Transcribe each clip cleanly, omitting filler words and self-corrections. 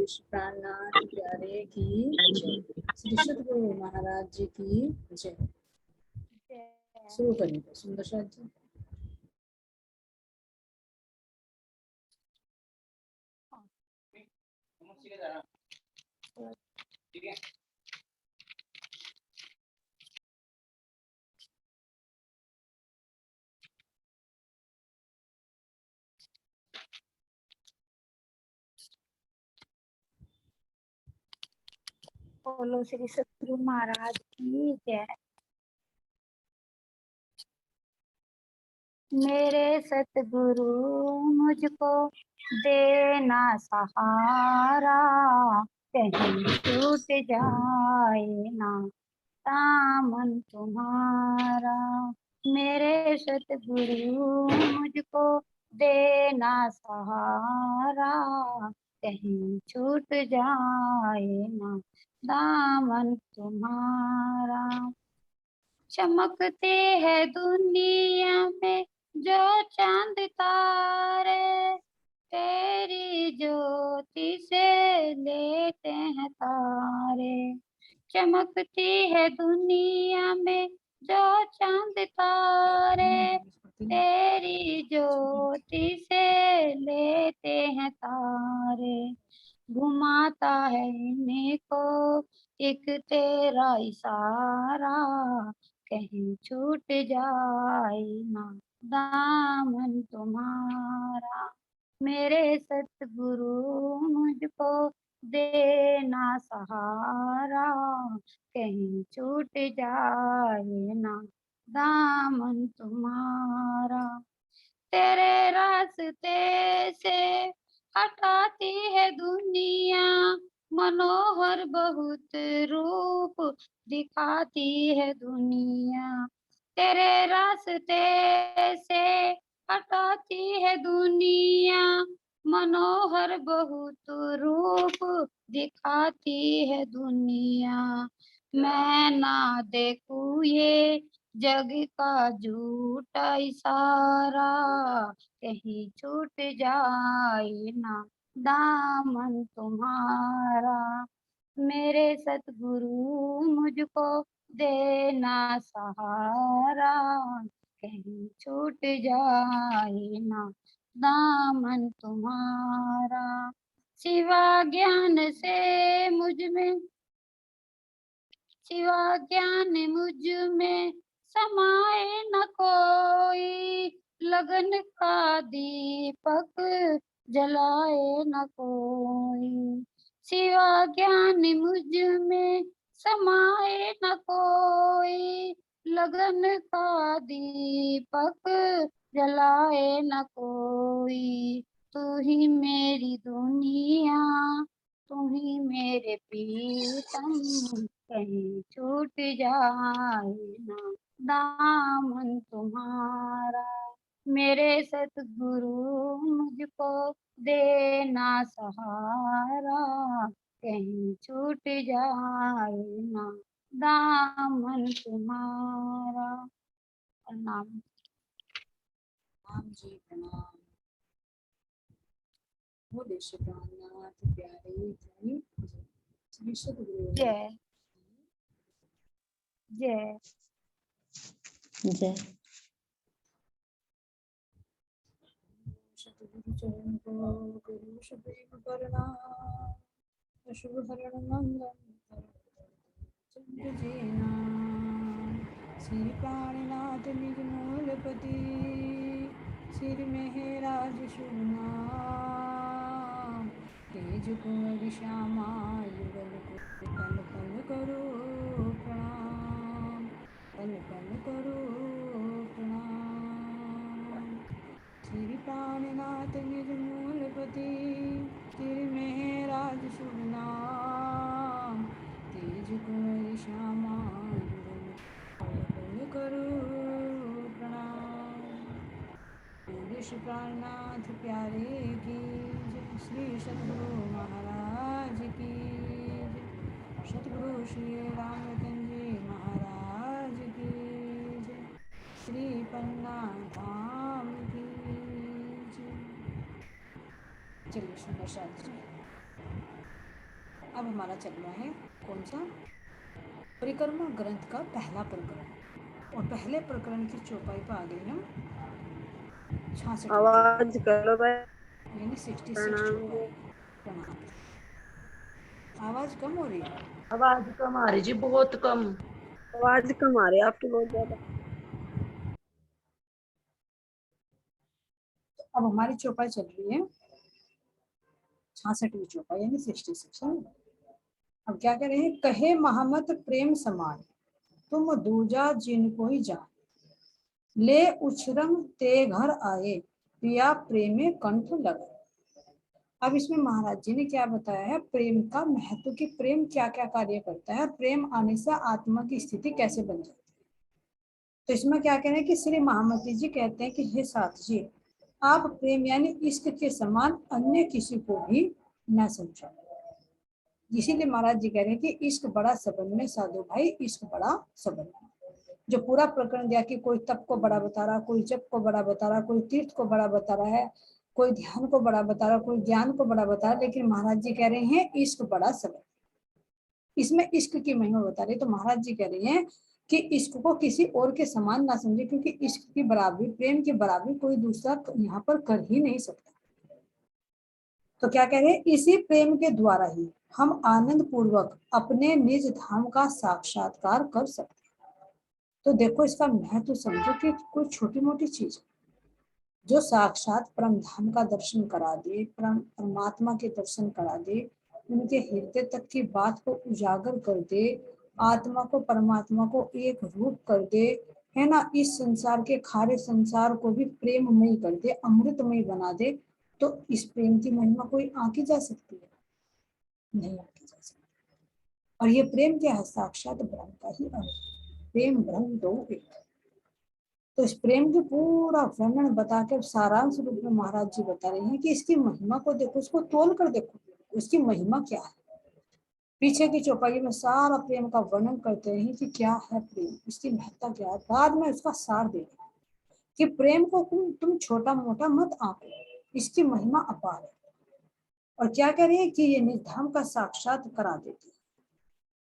देश प्राणनाथ प्यारे की जय। श्री सद्गुरु महाराज जी की जय। शुरू करेंगे सुंदर शाह जी। ठीक है। बोलो श्री सद्गुरु महाराज की जय। मेरे सतगुरु मुझको देना सहारा, कहीं टूट जाए ना दामन तुम्हारा। मेरे सतगुरु मुझको देना सहारा, कहीं छूट जाए ना दामन तुम्हारा। चमकते हैं दुनिया में जो चांद तारे, तेरी ज्योति से लेते हैं तारे। चमकती है दुनिया में जो चांद तारे, तेरी ज्योति से लेते हैं तारे। घुमाता है इन्हीं को एक तेरा इशारा, कहीं छूट जाए ना दामन तुम्हारा। मेरे सतगुरु मुझको देना सहारा, कहीं छूट जाए ना दामन तुम्हारा। तेरे रास्ते से हटाती है दुनिया, मनोहर बहुत रूप दिखाती है दुनिया। तेरे रास्ते से हटाती है दुनिया, मनोहर बहुत रूप दिखाती है दुनिया। मैं ना देखूं ये जग का झूठा इशारा, कहीं छूट जाए ना दामन तुम्हारा। मेरे सतगुरु मुझको देना सहारा, कहीं छूट जाए ना दामन तुम्हारा। सिवा ज्ञान से मुझ में, सिवा ज्ञान मुझ में समाए न कोई, लगन का दीपक जलाए न कोई। सिवा ज्ञान मुझ में समाए न कोई, लगन का दीपक जलाए न कोई। तू ही मेरी दुनिया, तू ही मेरे प्रीतम, कहीं छूट जाए ना दामन तुम्हारा। मेरे सतगुरु मुझको देना सहारा, कहीं छूट जाए ना दामन तुम्हारा। प्रणाम। राम जी प्रणाम। वो देश प्राणनाथ प्यारे की जय। श्री सद्गुरु जय जय जय। सतगुरु चरण को गुरु शबेम प्रणाम। अशुभ हरण मंगल चंद्र जीना, श्री प्राणनाथ निज मूलपति, सिर में राज शुभ नाम। तेज कुंवर श्यामा युगल को पल पल करो प्रणाम, पल पल करो प्रणाम। श्री प्राणनाथ निज मूलपति, सिर में राज शुभ नाम। तेज कुंवर श्यामा युगल पल पल करो प्रणाम। श्री प्राणनाथ प्यारे की जय। श्री सद्गुरु महाराज की जय। सद्गुरु श्री रामरतन जी महाराज की जय। श्री पन्ना धाम की जय। चलिए सुंदर शाह जी। अब हमारा चल रहा है कौन सा, परिक्रमा ग्रंथ का पहला प्रकरण, और पहले प्रकरण की चौपाई पर आ गए हम 66 आवाज करो भाई। यानी 66 प्रणाम चौपाई। प्रणाम। आवाज कम हो रही है। आवाज कम आ रही जी, बहुत कम। आवाज कम आ रही है आपकी बहुत ज्यादा। अब हमारी चौपाई चल रही है 66वीं चौपाई यानी 66। अब क्या कह रहे हैं, कहे महमत प्रेम समान तुम दूजा जिनको ही जान, ले उछरंग ते घर आए पिया प्रेमे कंठ लगे। अब इसमें महाराज जी ने क्या बताया है, प्रेम का महत्व, कि प्रेम क्या क्या कार्य करता है, प्रेम आने से आत्मा की स्थिति कैसे बन जाती है। तो इसमें क्या कह रहे हैं कि श्री महामती जी कहते हैं कि हे साथ जी, आप प्रेम यानी इश्क के समान अन्य किसी को भी न समझो। इसीलिए महाराज जी कह रहे हैं कि इश्क बड़ा सबन में साधो भाई, इश्क बड़ा सबन में। जो पूरा प्रकरण दिया कि कोई तप को बड़ा बता रहा, कोई जप को बड़ा बता रहा, कोई तीर्थ को बड़ा बता रहा है, कोई ध्यान को बड़ा बता रहा, कोई ज्ञान को बड़ा बता रहा, लेकिन महाराज जी कह रहे हैं इश्क बड़ा सबन। इसमें इश्क की महिमा बता रहे, तो महाराज जी कह रहे हैं कि इश्क को किसी और के समान ना समझे, क्योंकि इश्क की बराबरी, प्रेम की बराबरी कोई दूसरा यहाँ पर कर ही नहीं सकता। तो क्या कह रहे हैं, इसी प्रेम के द्वारा ही हम आनंद पूर्वक अपने निज धाम का साक्षात्कार कर सकते हैं। तो देखो इसका महत्व समझो कि कोई छोटी मोटी चीज जो साक्षात परम धाम का दर्शन करा दे, परमात्मा के दर्शन करा दे, उनके हृदय तक की बात को उजागर कर दे, आत्मा को परमात्मा को एक रूप कर दे, है ना, इस संसार के खारे संसार को भी प्रेममय कर दे, अमृतमय बना दे, तो इस प्रेम की महिमा कोई आंकी जा सकती है? नहीं आंकी जा सकती। और ये प्रेम क्या है, साक्षात ब्रह्म का ही अर्थ, प्रेम ब्रह्म दो एक। तो इस प्रेम के पूरा वर्णन बताकर सारांश रूप में महाराज जी बता रहे हैं कि इसकी महिमा को देखो, इसको तोल कर देखो, इसकी महिमा क्या है। पीछे की चौपाई में सारा प्रेम का वर्णन करते हैं कि क्या है प्रेम, इसकी महत्ता क्या है, बाद में उसका सार देंगे कि प्रेम को तुम छोटा मोटा मत आंको, इसकी महिमा अपार है। और क्या कह रहे हैं कि ये निज धाम का साक्षात करा देती है।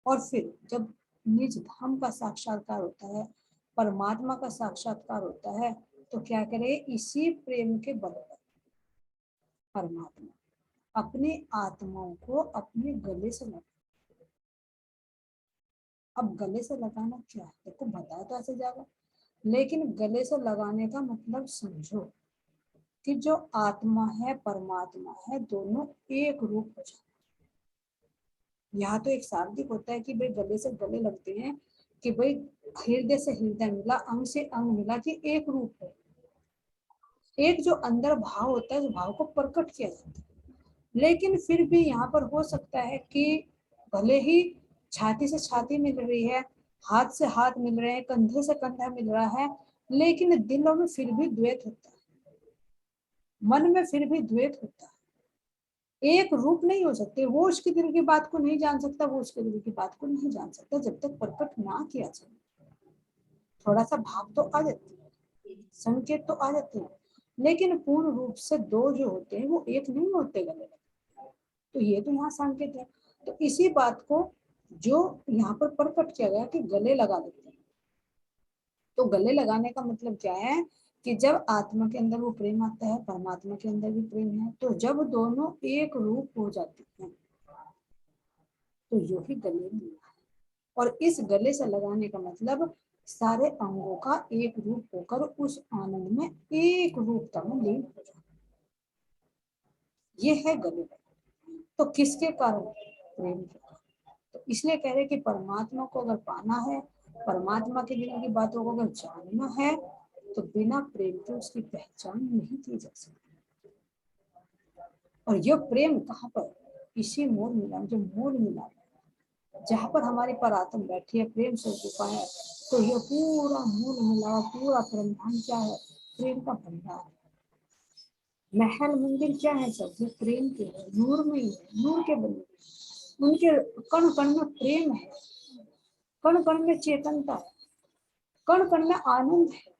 और फिर जब निज धाम का साक्षात्कार होता है, परमात्मा का साक्षात्कार होता है, तो क्या करे, इसी प्रेम के बल पर परमात्मा अपने आत्माओं को अपने गले से लगा। अब गले से लगाना क्या है, देखो बताया तो ऐसे जाएगा, लेकिन गले से लगाने का मतलब समझो कि जो आत्मा है परमात्मा है, दोनों एक रूप हो जाए। यहाँ तो एक शाब्दिक होता है कि भाई गले से गले लगते हैं, कि भाई हृदय से हृदय मिला, अंग से अंग मिला, कि एक रूप है। एक जो अंदर भाव होता है, उस भाव को प्रकट किया जाता है। लेकिन फिर भी यहाँ पर हो सकता है कि भले ही छाती से छाती मिल रही है, हाथ से हाथ मिल रहे हैं, कंधे से कंधा मिल रहा है, लेकिन दिलों में फिर भी द्वैत होता है, मन में फिर भी द्वैत होता है। एक रूप नहीं हो सकते, वो उसके दिल की बात को नहीं जान सकता, वो उसके दिल की बात को नहीं जान सकता, जब तक प्रकट ना किया जाए। थोड़ा सा भाव तो आ जाती है, संकेत तो आ जाते हैं, लेकिन पूर्ण रूप से दो जो होते हैं वो एक नहीं होते गले में। तो ये तो यहाँ संकेत है। तो इसी बात को जो यहाँ पर प्रकट किया गया कि गले लगा देते हैं। तो गले लगाने का मतलब क्या है कि जब आत्मा के अंदर वो प्रेम आता है, परमात्मा के अंदर भी प्रेम है, तो जब दोनों एक रूप हो जाते हैं तो यो ही गले में लगा है। और इस गले से लगाने का मतलब सारे अंगों का एक रूप होकर उस आनंद में एक रूपता में लीन हो जाना, ये है गले में। तो किसके कारण, प्रेम के कारण। तो इसलिए कह रहे कि परमात्मा को अगर पाना है, परमात्मा के दिल की बातों को अगर जानना है, तो बिना प्रेम के उसकी पहचान नहीं की जा सकती। और यह प्रेम कहाँ पर, इसी मूल मिलाप, जो मूल मिलाप जहाँ पर हमारी परात्म बैठी है, प्रेम स्वरूपा है, तो यह पूरा मूल मिलाप, पूरा ब्रह्मांड क्या है, प्रेम का भंडार है। महल मंदिर क्या है, सब ये प्रेम के है, नूर में ही है, नूर के बने, उनके कण कण में प्रेम है, कण कण में चेतनता है, कण कण में आनंद है।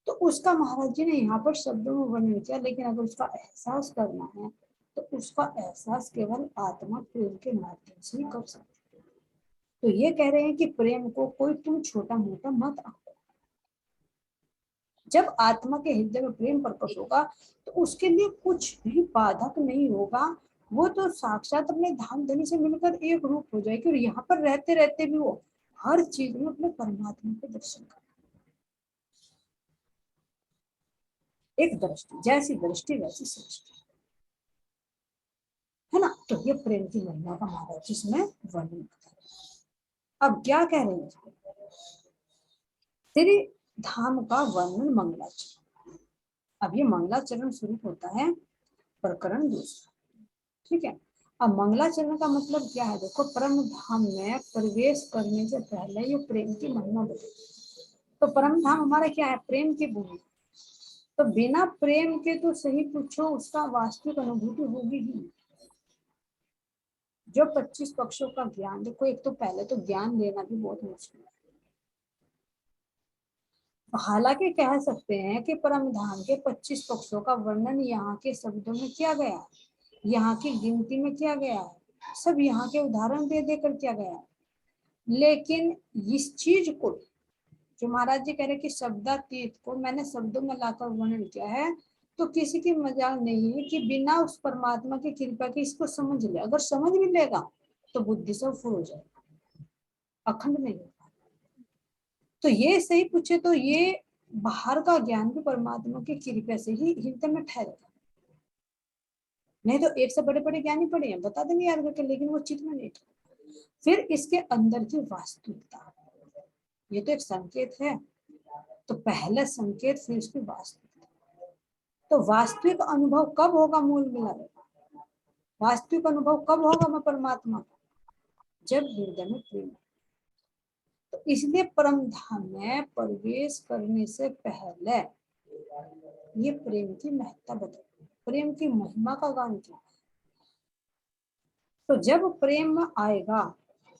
तो उसका महाराज जी ने यहाँ पर शब्दों में वर्णन किया, लेकिन अगर उसका एहसास करना है तो उसका एहसास केवल आत्मा प्रेम के माध्यम से ही कर सकती है। तो ये कह रहे हैं कि प्रेम को कोई तुम छोटा मोटा मत आंको। जब आत्मा के हृदय में प्रेम प्रकट होगा तो उसके लिए कुछ भी बाधक नहीं होगा। वो तो साक्षात अपने धाम धनी से मिलकर एक रूप हो जाएगी और यहाँ पर रहते रहते भी वो हर चीज में अपने परमात्मा के दर्शन कर, एक दृष्टि, जैसी दृष्टि वैसी सृष्टि, है ना। तो ये प्रेम की महिमा का महाराज जिसमें वर्णन करता है। अब क्या कह रहे हैं, तेरे धाम का वर्णन मंगलाचरण। अब ये मंगलाचरण शुरू होता है प्रकरण दूसरा, ठीक है। अब मंगलाचरण का मतलब क्या है, देखो परम धाम में प्रवेश करने से पहले ये प्रेम की महिमा बताई। तो परम धाम हमारा क्या है, प्रेम की भूमि। तो बिना प्रेम के तो सही पूछो उसका वास्तविक अनुभूति होगी ही। जो 25 पक्षों का ज्ञान, देखो एक तो पहले तो ज्ञान लेना भी बहुत मुश्किल है। हालांकि कह सकते हैं कि परम धाम के 25 पक्षों का वर्णन यहाँ के शब्दों में किया गया है, यहाँ की गिनती में किया गया है, सब यहाँ के उदाहरण दे देकर किया गया है। लेकिन इस चीज को जो महाराज जी कह रहे कि शब्दातीत को मैंने शब्दों में लाकर वर्णन किया है, तो किसी की मजाल नहीं है कि बिना उस परमात्मा की कृपा के इसको समझ ले। अगर समझ भी लेगा तो बुद्धि सब फुल हो जाएगा, अखंड नहीं होगा। तो ये सही पूछे तो ये बाहर का ज्ञान भी परमात्मा की कृपा से ही हृदय में ठहरेगा। नहीं तो एक से बड़े बड़े ज्ञानी पड़े हैं, बता देंगे याद करके, लेकिन वो चित्त में नहीं ठहरेगा। फिर इसके अंदर की वास्तविकता, ये तो एक संकेत है, तो पहले संकेत फिर इसकी वास्तविकता। तो वास्तविक अनुभव कब होगा, मूल मिला रहेगा। वास्तविक अनुभव कब होगा मैं परमात्मा का, जब हृदय में प्रेम। तो इसलिए परम धाम में प्रवेश करने से पहले ये प्रेम की महत्ता बताई, प्रेम की महिमा का गान किया। तो जब प्रेम आएगा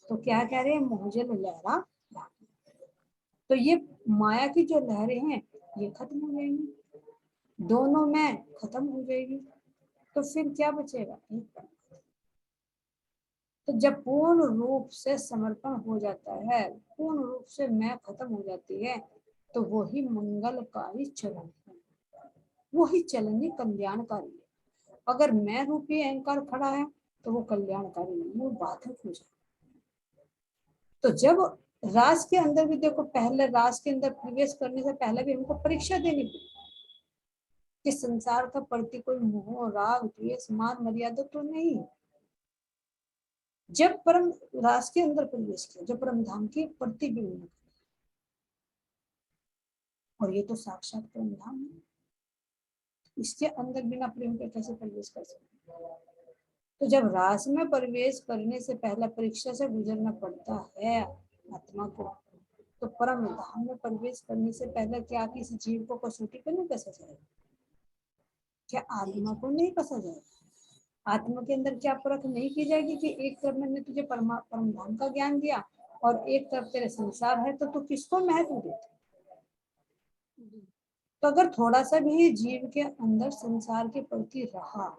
तो क्या कह रहे हैं, मोहजल लहरा। तो ये माया की जो लहरें हैं ये खत्म हो जाएंगी, दोनों में खत्म हो जाएगी। तो फिर क्या बचेगा, तो जब पूर्ण रूप से समर्पण हो जाता है, पूर्ण रूप से मैं खत्म हो जाती है, तो वही मंगलकारी चलन है, वही चलन ही कल्याणकारी है। अगर मैं रूपी अहंकार खड़ा है तो वो कल्याणकारी नहीं, वो बाधक हो जाए। तो जब रास के अंदर भी देखो, पहले रास के अंदर प्रवेश करने से पहले भी हमको परीक्षा देनी पड़ी कि संसार का प्रति कोई मोह राग द्वेष मान मर्यादा तो नहीं। जब परम रास के अंदर प्रवेश किया, जब परम धाम की प्रतिबिंब, और ये तो साक्षात परम धाम है, इसके अंदर बिना प्रेम के कैसे प्रवेश कर सकते। तो जब रास में प्रवेश करने से पहले परीक्षा से गुजरना पड़ता है आत्मा को, तो परम धाम में प्रवेश करने से पहले क्या किसी जीव को कसौटी पर नहीं कसा जाएगा, क्या आत्मा को नहीं कसा जाएगा। आत्मा के अंदर क्या परख नहीं की जाएगी कि एक तरफ मैंने तुझे परम धाम का ज्ञान दिया और एक तरफ तेरे संसार है, तो तू किसको महत्व देता। तो अगर थोड़ा सा भी जीव के अंदर संसार के प्रति रहा,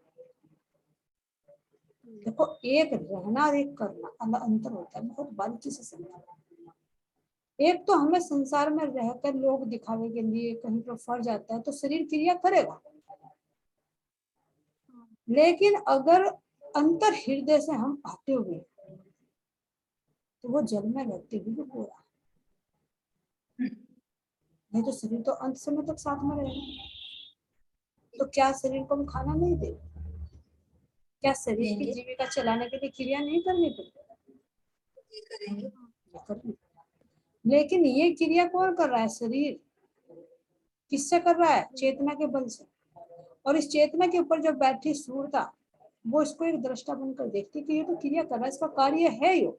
देखो एक रहना और एक करना अलग अंतर होता है, बहुत बारीकी से समझना। एक तो हमें संसार में रहकर लोग दिखावे के लिए कहीं पर फर जाता है तो शरीर क्रिया करेगा, लेकिन अगर अंतर हृदय से हम आते हुए तो वो जल में रहते हुए भी हो रहा है, नहीं तो शरीर तो अंत समय तक साथ में रहेगा। तो क्या शरीर को हम खाना नहीं दे, क्या शरीर की जीविका चलाने के लिए क्रिया नहीं करनी पड़ती, लेकिन ये क्रिया कौन कर रहा है, शरीर। किससे कर रहा है, चेतना के बल से। और इस चेतना के ऊपर जो बैठी सूरता, वो इसको एक दृष्टा बनकर देखती कि ये तो क्रिया कर रहा है, इसका कार्य है यो,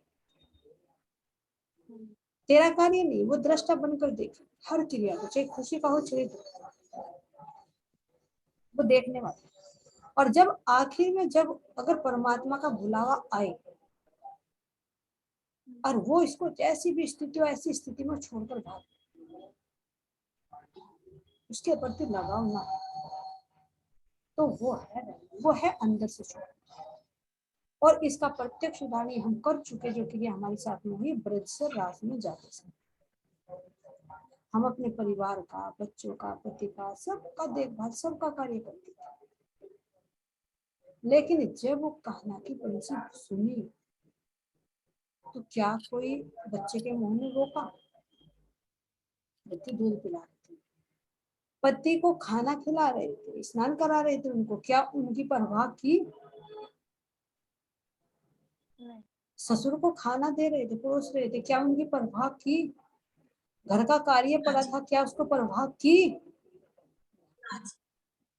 तेरा कार्य नहीं। वो दृष्टा बनकर देखे हर क्रिया को, चाहे खुशी का हो चाहे दुख, वो देखने वाला। और जब आखिर में जब अगर परमात्मा का बुलावा आए और वो इसको जैसी भी स्थिति हो ऐसी स्थिति में छोड़कर भाग, उसके प्रति लगाव ना हो, तो तो वो है अंदर से शुद्ध। और इसका प्रत्यक्ष उदाहरण हम कर चुके, जो क्रिया हमारे साथ में हुई ब्रज से रास में जाते समय। हम अपने परिवार का, बच्चों का, पति का, सबका देखभाल, सबका कार्य करते थे। लेकिन जब वो कहना की पंछी सुनी तो क्या कोई बच्चे के मुंह में रोका? बच्चे दूध पिला रहे थे, पति को खाना खिला रहे थे, स्नान करा रहे थे उनको, क्या उनकी परवाह की? ससुर को खाना दे रहे थे, परोस रहे थे, क्या उनकी परवाह की? घर का कार्य पड़ा था, क्या उसको परवाह की?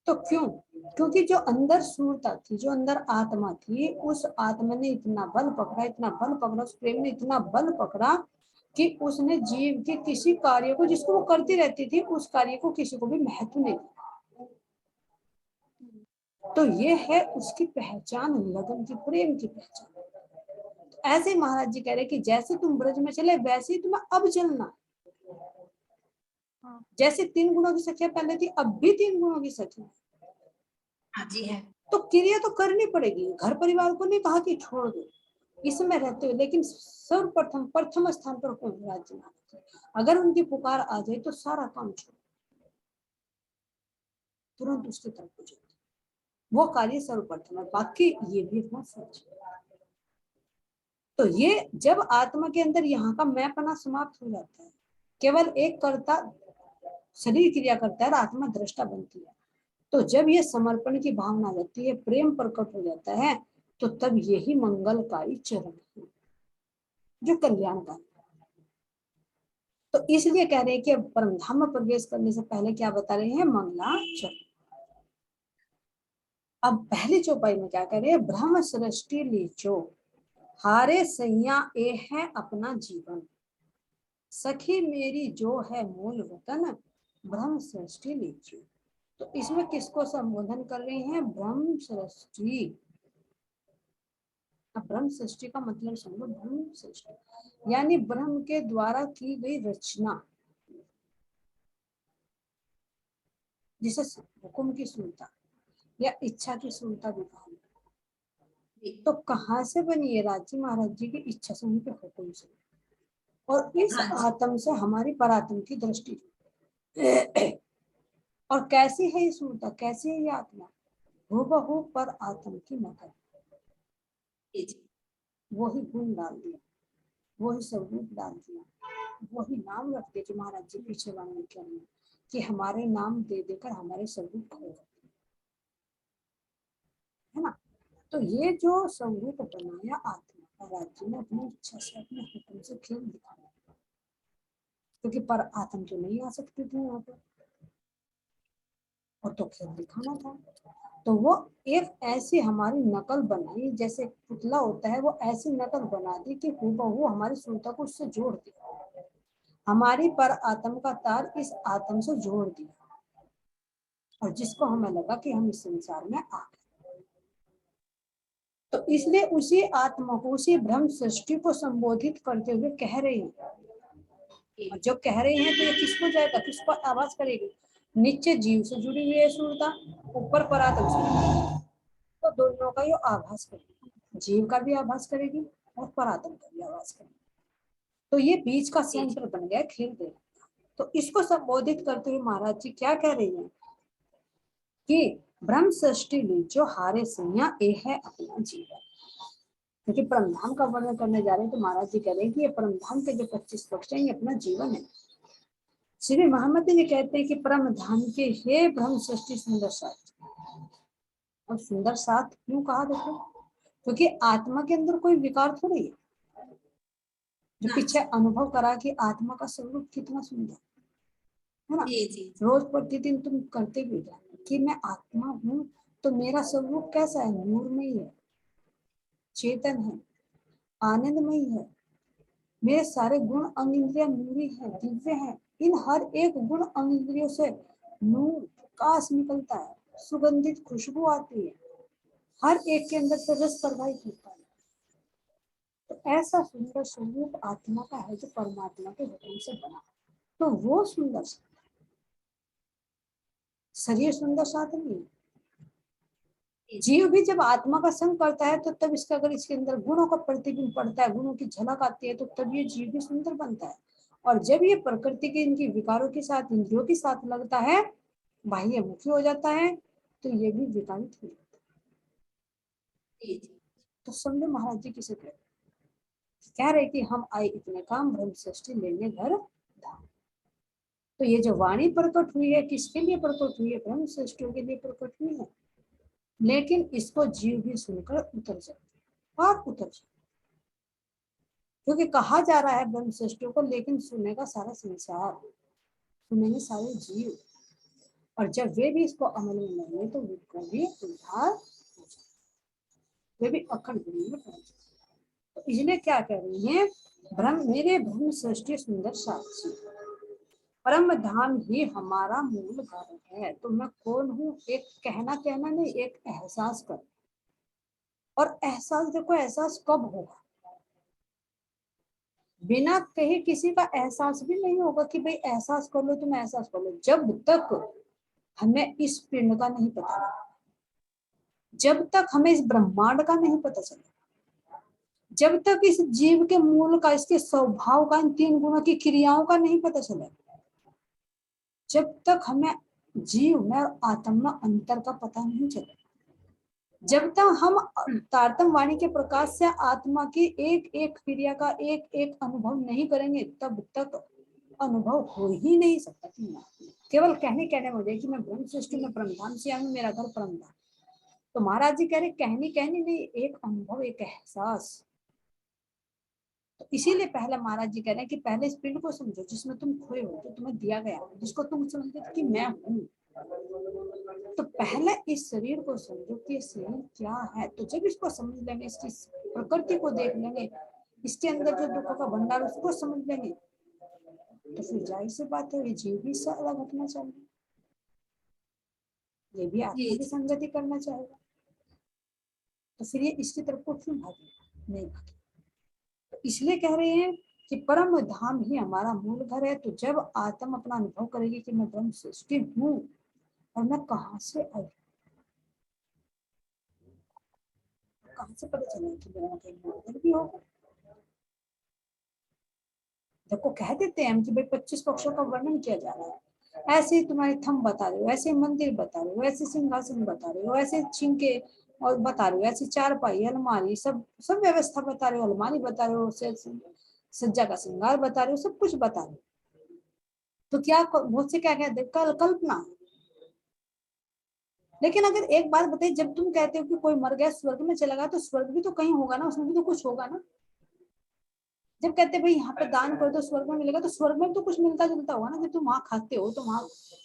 तो क्यों? क्योंकि जो अंदर सूरता थी, जो अंदर आत्मा थी, उस आत्मा ने इतना बल पकड़ा, इतना बल पकड़ा, उस प्रेम ने इतना बल पकड़ा कि उसने जीव के किसी कार्य को, जिसको वो करती रहती थी, उस कार्य को किसी को भी महत्व नहीं दिया। तो ये है उसकी पहचान, लगन की, प्रेम की पहचान। ऐसे महाराज जी कह रहे कि जैसे तुम ब्रज में चले वैसे ही तुम्हें अब चलना। जैसे 3 गुणों की सखिया पहले थी, अब भी 3 गुणों की सखिया जी है। तो क्रिया तो करनी पड़ेगी। घर परिवार को नहीं कहा कि छोड़ दो, इसमें रहते हो, लेकिन सर्वप्रथम प्रथम स्थान पर कौन? राज्य में। अगर उनकी पुकार आ जाए तो सारा काम छोड़, तुरंत उसकी तरफ हो जाए, वो कार्य सर्वप्रथम है, बाकी ये भी अपना फर्ज है। तो ये जब आत्मा के अंदर यहाँ का मैंपना समाप्त हो जाता है, केवल एक कर्ता शरीर क्रिया करता है और आत्मा दृष्टा बनती है, तो जब ये समर्पण की भावना लगती है, प्रेम प्रकट हो जाता है, तो तब यही मंगलकारी चरण है, जो कल्याणकारी। तो इसलिए कह रहे हैं कि परम धाम में प्रवेश करने से पहले क्या बता रहे हैं? मंगलाचरण। अब पहली चौपाई में क्या कह रहे हैं? ब्रह्म सृष्टि लीचो हारे सैया ए है अपना जीवन, सखी मेरी जो है मूल वतन, ब्रह्म सृष्टि लीचो। तो इसमें किसको संबोधन कर रहे हैं? ब्रह्म सृष्टि। अब ब्रह्म सृष्टि का मतलब समझो, ब्रह्म सृष्टि यानी ब्रह्म के द्वारा की गई रचना, जिसे हुक्म की सुनता या इच्छा की सुनता भी कहा। तो कहाँ से बनी है? राजी महाराज जी की इच्छा से, उनके हुक्म से। और इस आत्म से हमारी परात्म की दृष्टि। और कैसी है ये सुनता, कैसी है ये आत्मा? हूबहू पर आत्म की नकल, वही गुण डाल दिया, वही स्वरूप डाल दिया, वही नाम रख दिया, जो महाराज जी पीछे वर्णन कर रहे हैं कि हमारे नाम दे देकर हमारे स्वरूप खो गए, है ना। तो ये जो स्वरूप बनाया आत्मा का, राज्य ने अपनी इच्छा से, अपने हुक्म से खेल दिखाया, क्योंकि पर आत्म तो नहीं आ सकती थी यहाँ पर, और तो खेल दिखाना था। तो वो एक ऐसी हमारी नकल बनाई, जैसे पुतला होता है, वो ऐसी नकल बना दी कि हूबहू हमारी सुनता को उससे जोड़ दिया, हमारी पर आत्म का तार इस आत्म से जोड़ दिया, और जिसको हमें लगा कि हम इस संसार में आ गए। तो इसलिए उसी आत्मा को, उसी ब्रह्म सृष्टि को संबोधित करते हुए कह रहे हैं। और जो कह रहे हैं तो ये किसको जाएगा, किसको आवाज करेगी? नीचे जीव से जुड़ी हुई है सुरता, ऊपर परात्म से, तो दोनों का ये आभास करेगी, जीव का भी आभास करेगी और परात्म का भी आभास करेगी। तो ये बीच का सेंटर बन गया खेल दे। तो इसको संबोधित करते हुए महाराज जी क्या कह रहे हैं कि ब्रह्म सृष्टि ली जो हारे सैया ए है अपना जीवन। क्योंकि परमधाम का वर्णन करने जा रहे हैं, तो महाराज जी कह रहे हैं कि ये परमधाम के जो 25 पक्ष हैं, ये अपना जीवन है। श्री महामती जी कहते हैं कि परम धाम के हे ब्रह्म सृष्टि सुंदर साथ। और सुंदर साथ क्यों कहा? देखो, क्योंकि आत्मा के अंदर कोई विकार थोड़ी है। जो पीछे अनुभव करा कि आत्मा का स्वरूप कितना सुंदर है ना। रोज प्रतिदिन तुम करते भी जाए कि मैं आत्मा हूँ, तो मेरा स्वरूप कैसा है? नूर में ही है, चेतन है, आनंदमय है, मेरे सारे गुण अंग इंद्रिया नूरी है, दिव्य है। इन हर एक गुण अंग इंद्रियों से नूर प्रकाश निकलता है, सुगंधित खुशबू आती है, हर एक के अंदर से रस प्रवाहित होता है। तो ऐसा सुंदर स्वरूप आत्मा का है, जो परमात्मा के हुक्म से बना। तो वो सुंदर शरीर सुंदर साथ नहीं है, जीव भी जब आत्मा का संग करता है तो तब इसका, अगर इसके अंदर गुणों का प्रतिबिंब पड़ता है, गुणों की झलक आती है, तो तब ये जीव भी सुंदर बनता है। और जब ये प्रकृति के इनकी विकारों के साथ, इंद्रियों के साथ लगता है, बाह्य मुखी हो जाता है, तो ये भी विकारित हो जाता है। तो समझो महाराज जी किसे कह रहे कि हम आए इतने काम ब्रह्म सृष्टि लेने घर धाम। तो ये जो वाणी प्रकट हुई है, किसके लिए प्रकट हुई है? ब्रह्म सृष्टियों के लिए प्रकट हुई है। लेकिन इसको जीव भी सुनकर उतर जाते और उतर जाते, क्योंकि कहा जा रहा है ब्रह्म सृष्टियों को, लेकिन सुनेगा सारा संसार, सुनेंगे सारे जीव। और जब वे भी इसको अमल में लाएंगे तो भी उद्धार हो जाए, वे भी अखंड में पहुंच जाए। तो इसलिए क्या कह रही है, मेरे ब्रह्म सृष्टि सुंदर साक्षी, परम धाम ही हमारा मूल घर है। तो मैं कौन हूँ? एक कहना नहीं, एक एहसास कर। और एहसास देखो, एहसास कब होगा? बिना कहे किसी का एहसास भी नहीं होगा कि भाई एहसास कर लो, तुम एहसास कर लो। जब तक हमें इस पिंड का नहीं पता, जब तक हमें इस ब्रह्मांड का नहीं पता चला, जब तक इस जीव के मूल का, इसके स्वभाव का, इन तीन गुणों की क्रियाओं का नहीं पता चला, जब तक हमें जीव में आत्मा अंतर का पता नहीं चला, जब तक हम तारतम वाणी के प्रकाश से आत्मा की एक एक क्रिया का एक एक अनुभव नहीं करेंगे, तब तक अनुभव हो ही नहीं सकता। केवल कहने मुझे कि मैं ब्रह्म सृष्टि में परमधाम से आऊं, मेरा घर परमधाम। तो महाराज जी कह रहे कहनी नहीं, एक अनुभव, एक एहसास। तो इसीलिए पहले महाराज जी कह रहे हैं कि पहले इस पिंड को समझो जिसमें तुम खोए हो, जो तुम्हें दिया गया, जिसको तुम समझते थे कि मैं हूँ। तो पहले इस शरीर को समझो कि ये शरीर क्या है। तो जब इसको समझ लेंगे, इसकी प्रकृति को देख लेंगे, इसके अंदर जो दुखों का भंडार उसको समझ लेंगे, तो फिर जाहिर सी बात है ये जीव भी इससे अलग हटना चाहिए, ये भी आत्मा की संगति करना चाहेगा। तो फिर ये इसकी तरफ को क्यों भागे? नहीं भागे। तो इसलिए कह रहे हैं कि परम धाम ही हमारा मूल घर है। तो जब आत्मा अपना अनुभव करेगी कि मैं ब्रह्म सृष्टि हूँ और मैं कहाँ से आई, कहाँ से पता चला कि मेरा कहीं भी होगा। देखो कह देते हैं हम कि भाई 25 पक्षों का वर्णन किया जा रहा है, ऐसे ही तुम्हारे थम बता रहे हो, ऐसे मंदिर बता रहे हो, ऐसे सिंहासन बता रहे हो, ऐसे छिंके और बता रहे हो, ऐसे चारपाई, अलमारी, सब सब व्यवस्था बता रहे हो, अलमारी बता रहे हो, सज्जा का श्रृंगार बता रहे हो, सब कुछ बता रहे हो। तो क्या बहुत से क्या कहते हैं, कल्पना। लेकिन अगर एक बात बताइए, जब तुम कहते हो कि कोई मर गया स्वर्ग में चला गया, तो स्वर्ग भी तो कहीं होगा ना, उसमें भी तो कुछ होगा ना। जब कहते भाई यहाँ पे दान कर दो स्वर्ग में मिलेगा, तो स्वर्ग में तो कुछ मिलता जुलता होगा ना। जब तुम वहां खाते हो तो वहां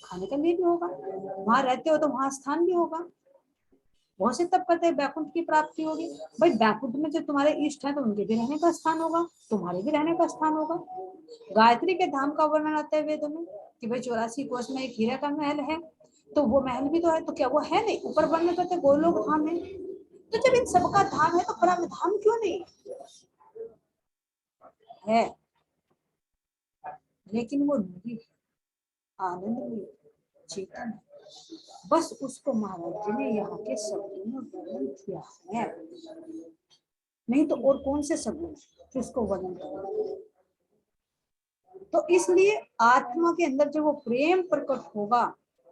खाने का लिए भी होगा, वहां रहते हो तो वहां स्थान भी होगा। बहुत से तब कहते हैं बैकुंठ की प्राप्ति होगी। भाई बैकुंठ में जो तुम्हारे इष्ट है तो उनके भी रहने का स्थान होगा, तुम्हारे भी रहने का स्थान होगा। गायत्री के धाम का वर्णन आता है वेदों में कि भाई 84 कोष में एक हीरा का महल है, तो वो महल भी तो है, तो क्या वो है नहीं? ऊपर वर्णन करते गोलोक धाम है। तो जब इन सबका धाम है तो परम धाम क्यों नहीं है? लेकिन वो नहीं, आनंद में चेतन है। बस उसको महाराज जी ने यहाँ के शब्दों में वर्णन किया है, नहीं तो और कौन से शब्द उसको वर्णन करें। तो इसलिए आत्मा के अंदर जब वो प्रेम प्रकट होगा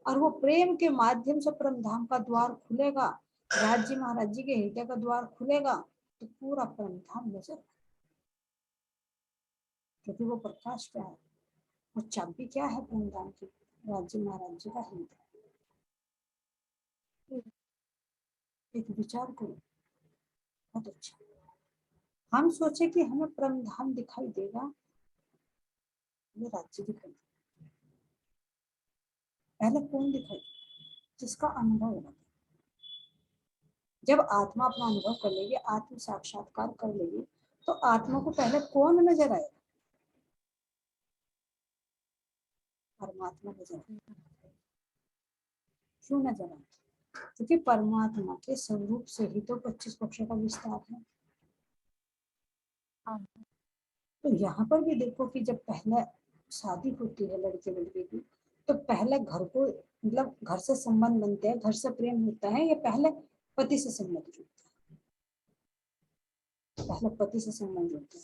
और वो प्रेम के माध्यम से परम धाम का द्वार खुलेगा, राज जी महाराज जी के हृदय का द्वार खुलेगा, तो पूरा परम धाम नजर, क्योंकि वो प्रकाश क्या है, वो चाबी क्या है परम धाम की? राज जी महाराज जी का हृदय। एक विचार करो, बहुत अच्छा। हम सोचे कि हमें परम धाम दिखाई देगा, ये राज्य दिखाई, पहले कौन दिखाई? जिसका अनुभव होगा। जब आत्मा अपना अनुभव कर लेगी, आत्म साक्षात्कार कर लेगी, तो आत्मा को पहले कौन नजर आएगा? परमात्मा नजर आएगा। क्यों नजर आएगा? क्योंकि परमात्मा के स्वरूप से ही तो 25 पक्षों का विस्तार है। तो यहाँ पर भी देखो कि जब पहले शादी होती है लड़के लड़के की, तो पहले घर को, मतलब घर से संबंध बनते हैं, घर से प्रेम होता है, ये पहले पति से संबंध जुड़ता है, पहले पति से संबंध जुड़ता है,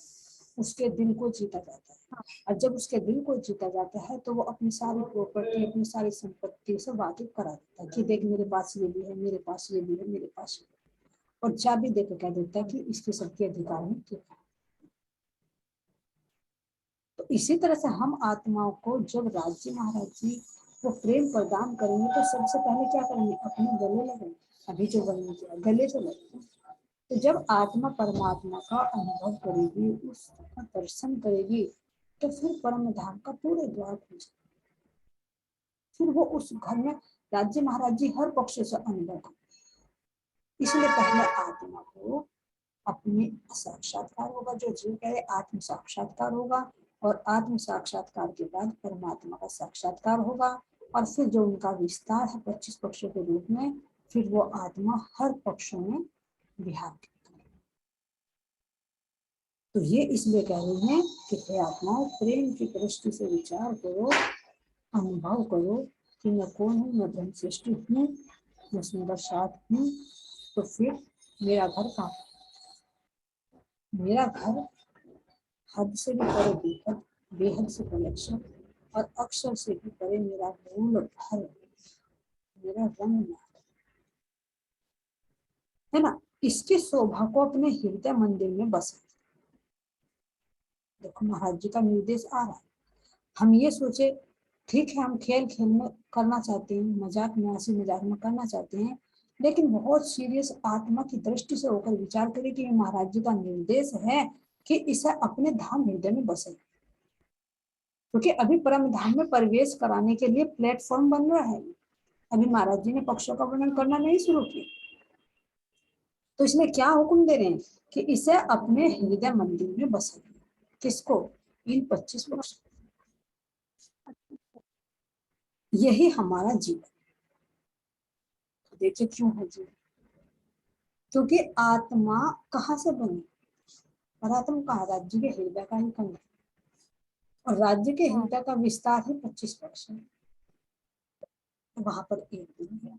उसके दिल को जीता जाता है। और जब उसके दिल को जीता जाता है तो वो अपनी सारी प्रॉपर्टी, अपनी सारी संपत्ति से वाकिफ करा देता है कि देख मेरे पास ये भी है, मेरे पास ये भी है, मेरे पास ये भी है। और चाबी देकर कह देता है कि इसके सबके अधिकार में क्या है। तो इसी तरह से हम आत्माओं को जब राज्य महाराज जी वो प्रेम प्रदान करेंगे तो सबसे पहले क्या करेंगे, अपने गले लगेंगे। अभी जो वर्णन किया गले से लगेंगे। तो जब आत्मा परमात्मा का अनुभव करेगी, उसका दर्शन करेगी, तो फिर परम धाम का पूरे द्वार खुल जाएगा। फिर वो उस घर में राज्य महाराज जी हर पक्ष से अनुभव करेंगे। इसलिए पहले आत्मा को अपने साक्षात्कार होगा, जो जीव कह रहे आत्म साक्षात्कार होगा, और आत्म साक्षात्कार के बाद परमात्मा का साक्षात्कार होगा, और फिर जो उनका विस्तार है 25 पक्षों के रूप में, फिर वो आत्मा हर पक्षों में विहार करेगी। तो ये इसलिए कह रही हैं कि हे आत्माओं, प्रेम की दृष्टि से विचार करो, अनुभव करो कि मैं कौन हूँ, मैं ब्रह्म सृष्टि हूँ, मैं सुंदर साथ हूँ। तो फिर मेरा घर कहाँ, मेरा घर हद से भी परे बेहद, बेहद से परे अक्षर, और अक्षर से भी परे मेरा मूल घर, मेरा रंग है ना। इसकी शोभा को अपने हृदय मंदिर में बसा। देखो महाराज जी का निर्देश आ रहा है। हम ये सोचे ठीक है, हम खेल खेल में करना चाहते हैं, मजाक में, हंसी मजाक में करना चाहते हैं, लेकिन बहुत सीरियस आत्मा की दृष्टि से होकर विचार करें कि महाराज जी का निर्देश है कि इसे अपने धाम हृदय में बसे। क्योंकि अभी परम धाम में प्रवेश कराने के लिए प्लेटफॉर्म बन रहा है। अभी महाराज जी ने पक्षों का वर्णन करना नहीं शुरू किया, तो इसमें क्या हुक्म दे रहे हैं कि इसे अपने हृदय मंदिर में बसा। किसको, इन 25 पक्षों। यही हमारा जीवन। देखिए क्यों है जीवन, क्योंकि आत्मा कहाँ से बनी, परात्मा कहाँ, राज्य के हृदय का ही खंड, और राज्य के हृदय का विस्तार है 25 पक्ष, वहां पर एक दिन है।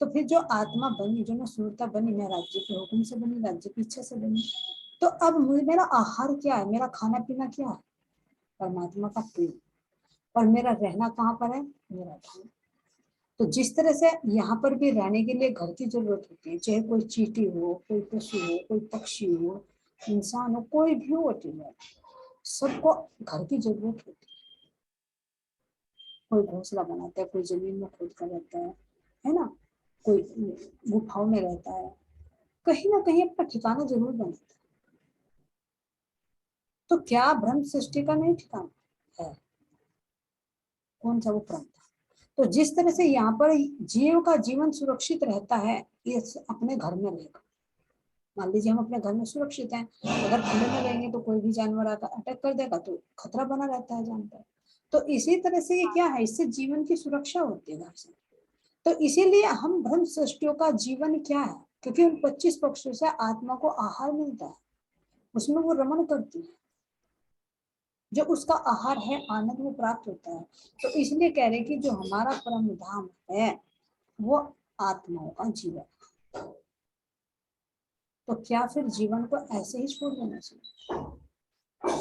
तो फिर जो आत्मा बनी, जो मैं सुरता बनी, मैं राज्य के हुक्म से बनी, राज्य की इच्छा से बनी। तो अब मेरा आहार क्या है, मेरा खाना पीना क्या है, परमात्मा का प्रेम। और मेरा रहना कहाँ पर है, मेरा धाम। तो जिस तरह से यहाँ पर भी रहने के लिए घर की जरूरत होती है, चाहे कोई चींटी हो, कोई पशु हो, कोई पक्षी हो, इंसान हो, कोई भी हो, सबको घर की जरूरत होती है। कोई घोंसला बनाता है, कोई जमीन में खोद कर रहता है ना, कोई गुफाओं में रहता है, कहीं ना कहीं अपना ठिकाना जरूर बनाता है। तो क्या ब्रह्म सृष्टि का नहीं ठिकाना है, कौन सा वो प्रांत। तो जिस तरह से यहाँ पर जीव का जीवन सुरक्षित रहता है, ये अपने घर में रहेगा। मान लीजिए हम अपने घर में सुरक्षित हैं, अगर खुले में रहेंगे तो कोई भी जानवर आकर अटैक कर देगा तो खतरा बना रहता है जान पर। तो इसी तरह से ये क्या है, इससे जीवन की सुरक्षा होती है घर से। तो इसीलिए हम ब्रह्म सृष्टियों का जीवन क्या है, क्योंकि उन 25 पक्षों से आत्मा को आहार मिलता है, उसमें वो रमण करती है, जो उसका आहार है आनंद में प्राप्त होता है। तो इसलिए कह रहे कि जो हमारा परम धाम है वो आत्माओं का जीवन। तो क्या फिर जीवन को ऐसे ही छोड़ देना चाहिए।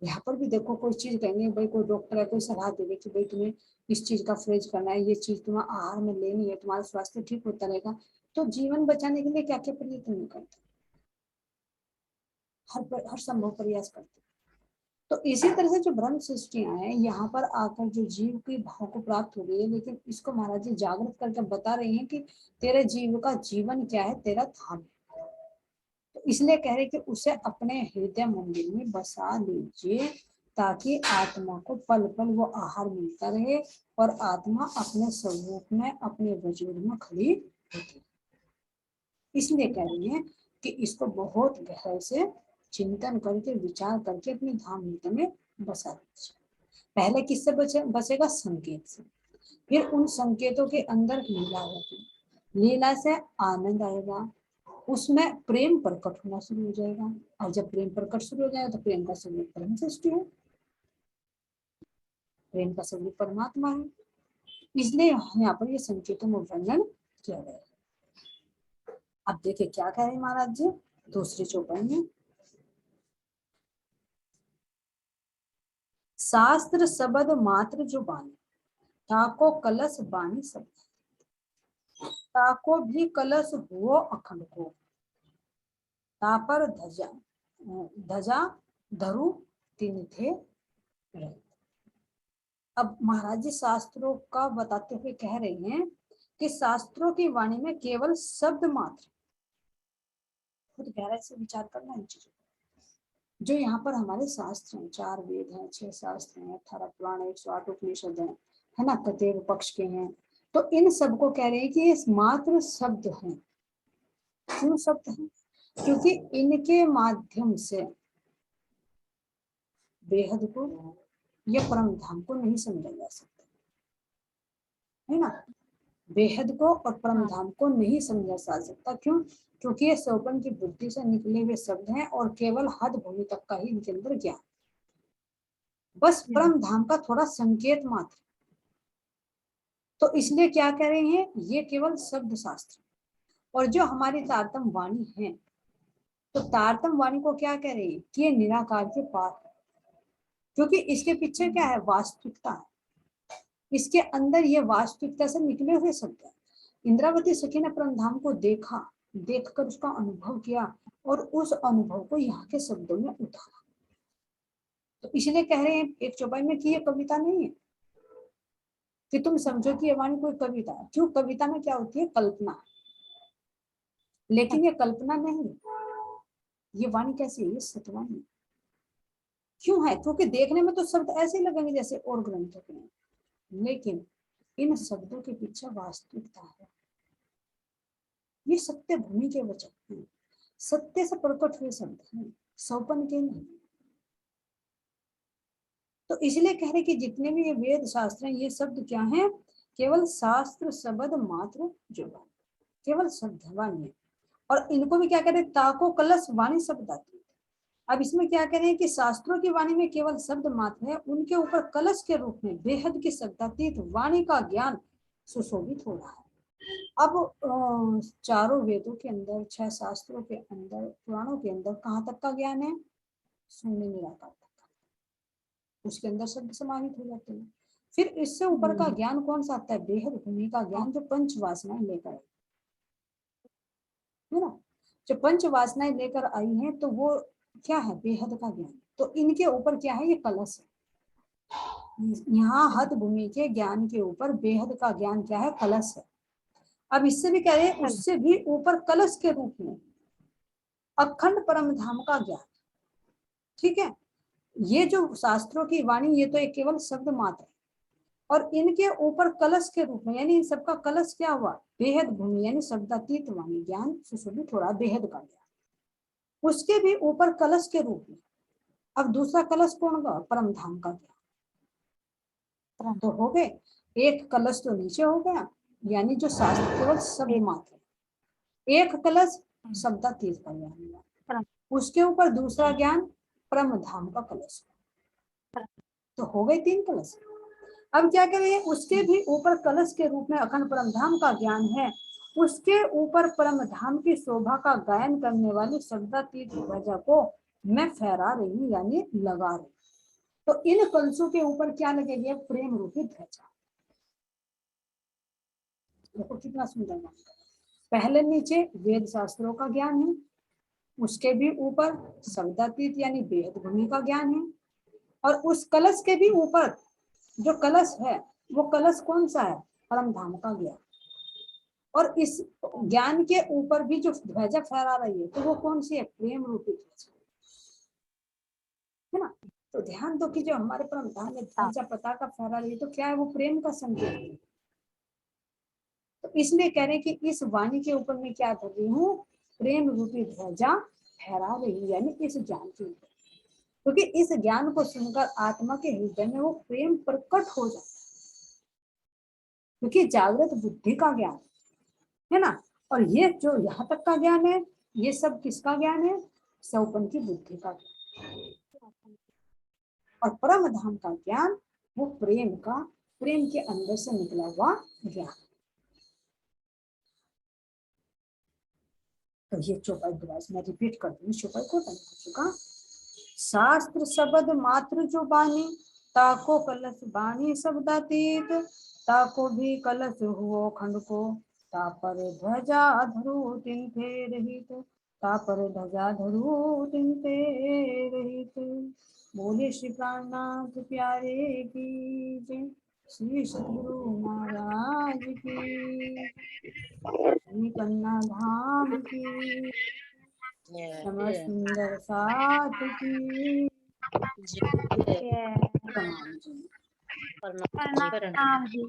यहाँ पर भी देखो, कोई चीज कहेंगे, भाई कोई डॉक्टर है, कोई सलाह देगा कि भाई तुम्हें इस चीज का परहेज करना है, ये चीज तुम्हें आहार में लेनी है, तुम्हारा स्वास्थ्य ठीक होता रहेगा। तो जीवन बचाने के लिए क्या क्या प्रयत्न नहीं करते, हर संभव प्रयास करते। तो इसी तरह से जो ब्रह्म सृष्टियां हैं, यहाँ पर आकर जो जीव की भाव को प्राप्त हो गई है, लेकिन इसको महाराज जी जागृत करके बता रही हैं कि तेरे जीव का जीवन क्या है, तेरा धाम है। तो इसलिए कह रहे कि उसे अपने हृदय मंदिर में बसा लीजिए, ताकि आत्मा को पल पल वो आहार मिलता रहे, और आत्मा अपने स्वरूप में, अपने वजूद में खड़ी होती। इसलिए कह रही है कि इसको बहुत गहराई से चिंतन करके, विचार करके अपनी धाम हृदय में बसा दीजिए। पहले किससे बसेगा, संकेत से। फिर उन संकेतों के अंदर लीला होगी, लीला से आनंद आएगा, उसमें प्रेम प्रकट होना शुरू हो जाएगा। और जब प्रेम प्रकट शुरू हो जाएगा तो प्रेम का स्वरूप परम सृष्टि है, प्रेम का स्वरूप परमात्मा है। इसलिए यहाँ पर ये संकेतों में वर्णन किया गया। अब देखिए क्या कह रहे हैं महाराज जी दूसरी चौपाई में, शास्त्र शब्द मात्र जो बानी, ताको कलश बानी सब, ताको भी कलश हुओ अखंड को, तापर ध्वजा ध्वजा धरु तीन थे रहे। अब महाराज जी शास्त्रों का बताते हुए कह रहे हैं कि शास्त्रों की वाणी में केवल शब्द मात्र, खुद गहराई से विचार करना इन चीजों, जो यहाँ पर हमारे शास्त्र हैं, 4 वेद हैं, 6 शास्त्र हैं, 18 पुराण, 108 उपनिषद हैं, है ना, प्रत्येक पक्ष के हैं, तो इन सबको कह रहे हैं कि ये मात्र शब्द हैं। क्यों शब्द हैं? क्योंकि इनके माध्यम से बेहद को या परम धाम को नहीं समझा जा सकता, है ना। बेहद को और परम धाम को नहीं समझा जा सकता। क्यों? क्योंकि ये सोपन की बुद्धि से निकले हुए शब्द हैं और केवल हद भूमि तक का ही इनके अंदर ज्ञान, बस परम धाम का थोड़ा संकेत मात्र। तो इसलिए क्या कह रहे हैं, ये केवल शब्द शास्त्र। और जो हमारी तारतम वाणी है, तो तारतम वाणी को क्या कह रहे हैं कि ये निराकार के पार है, क्योंकि इसके पीछे क्या है, वास्तविकता है, इसके अंदर ये वास्तविकता से निकले हुए शब्द है। इंद्रावती सखी ने परम धाम को देखा, देखकर उसका अनुभव किया और उस अनुभव को यहाँ के शब्दों में उतारा। तो इसलिए कह रहे हैं एक चौपाई में कि ये कविता नहीं है कि तुम समझो कि ये वाणी कोई कविता है। क्यों? कविता में क्या होती है, कल्पना, लेकिन ये कल्पना नहीं, ये वाणी कैसी है, ये सतवाणी। क्यों है? क्योंकि देखने में तो शब्द ऐसे ही लगेंगे जैसे और ग्रंथों के, लेकिन इन शब्दों के पीछे वास्तविकता है। ये सत्य भूमि के वचन हैं, सत्य से प्रकट हुए शब्द हैं, सौपन के नहीं। तो इसलिए कह रहे कि जितने भी ये वेद शास्त्र हैं, ये शब्द क्या हैं, केवल शास्त्र शब्द मात्र जो है, केवल शब्द वाणी है। और इनको भी क्या कह रहे, ताको कलश वाणी शब्द आती है। अब इसमें क्या कह रहे हैं कि शास्त्रों की वाणी में केवल शब्द मात्र है, उनके ऊपर कलश के रूप में बेहद की शब्दातीत वाणी का ज्ञान सुशोभित हो रहा है। अब चारों वेदों के अंदर, 6 शास्त्रों के अंदर, पुराणों के अंदर कहाँ तक का ज्ञान है, शून्य निराकार तक का, उसके अंदर शब्द समाहित हो जाते हैं। फिर इससे ऊपर का ज्ञान कौन सा आता है, बेहद भूमि का ज्ञान, जो पंच वासनाएं लेकर आई है ना, जो पंच वासनाएं लेकर आई हैं, तो वो क्या है, बेहद का ज्ञान। तो इनके ऊपर क्या है, ये कलश है। यहाँ हद भूमि के ज्ञान के ऊपर बेहद का ज्ञान क्या है, कलश है। अब इससे भी कह रहे हैं, उससे भी ऊपर कलश के रूप में अखंड परम धाम का ज्ञान। ठीक है, ये जो शास्त्रों की वाणी, ये तो एक केवल शब्द मात्र है, और इनके ऊपर कलश के रूप में, यानी इन सबका कलश क्या हुआ, बेहद भूमि, यानी शब्दातीत वाणी ज्ञान सुशोभित थोड़ा बेहद का ज्ञान, उसके भी ऊपर कलश के रूप में। अब दूसरा कलश कौन होगा, परम धाम का ज्ञान। तो हो गए, एक कलश तो नीचे हो गया, यानी जो शास्त्र केवल शब्द मात्र है। एक कलश शब्दातीत का ज्ञान हुआ, उसके ऊपर दूसरा ज्ञान परम धाम का कलश, तो हो गए 3 कलश। अब क्या करें, उसके भी ऊपर कलश के रूप में अखंड परम धाम का ज्ञान है, उसके ऊपर परम धाम की शोभा का गायन करने वाली शब्दातीत ध्वजा को मैं फहरा रही हूँ, यानी लगा रही। तो इन कलशों के ऊपर क्या लगेगी, प्रेम रूपी ध्वजा। देखो कितना सुंदर नाम। पहले नीचे वेद शास्त्रों का ज्ञान है, उसके भी ऊपर शब्दातीत यानी बेहद भूमि का ज्ञान है, और उस कलश के भी ऊपर जो कलश है, वो कलश कौन सा है, परम धाम का ज्ञान। और इस ज्ञान के ऊपर भी जो ध्वजा फहरा रही है, तो वो कौन सी है, प्रेम रूपी ध्वजा, है ना। तो ध्यान दो कि जो हमारे परम धाम में ध्वजा पताका फहरा रही है, तो क्या है, वो प्रेम का संकेत है। तो इसलिए कह रहे हैं कि इस वाणी के ऊपर मैं क्या कर रही हूँ, प्रेम रूपी ध्वजा फहरा रही, यानी इस ज्ञान के ऊपर, क्योंकि इस ज्ञान को सुनकर आत्मा के हृदय में वो प्रेम प्रकट हो जाता है, क्योंकि जागृत बुद्धि का ज्ञान है ना। और ये जो यहाँ तक का ज्ञान है, ये सब किसका ज्ञान है, सौपन की बुद्धि का ज्ञान। और परम धाम का ज्ञान वो प्रेम का, प्रेम के अंदर से निकला हुआ ज्ञान। तो ये चौपाई दोबारा मैं रिपीट कर दूँ चौपाई को हो चुका। शास्त्र शब्द मात्र जो बानी, ताको कलश बानी शब्दातीत, ताको भी कलश हुओ खंड को, तापर ध्वजा धरु तिनते रहित, तापर ध्वजा धरु तिनते रहित। बोले श्री प्राणनाथ प्यारे की जय, श्री सद्गुरु महाराज की, श्री कन्या धाम की, समर सुंदर साथ की प्रणाम जी। प्रणाम जी।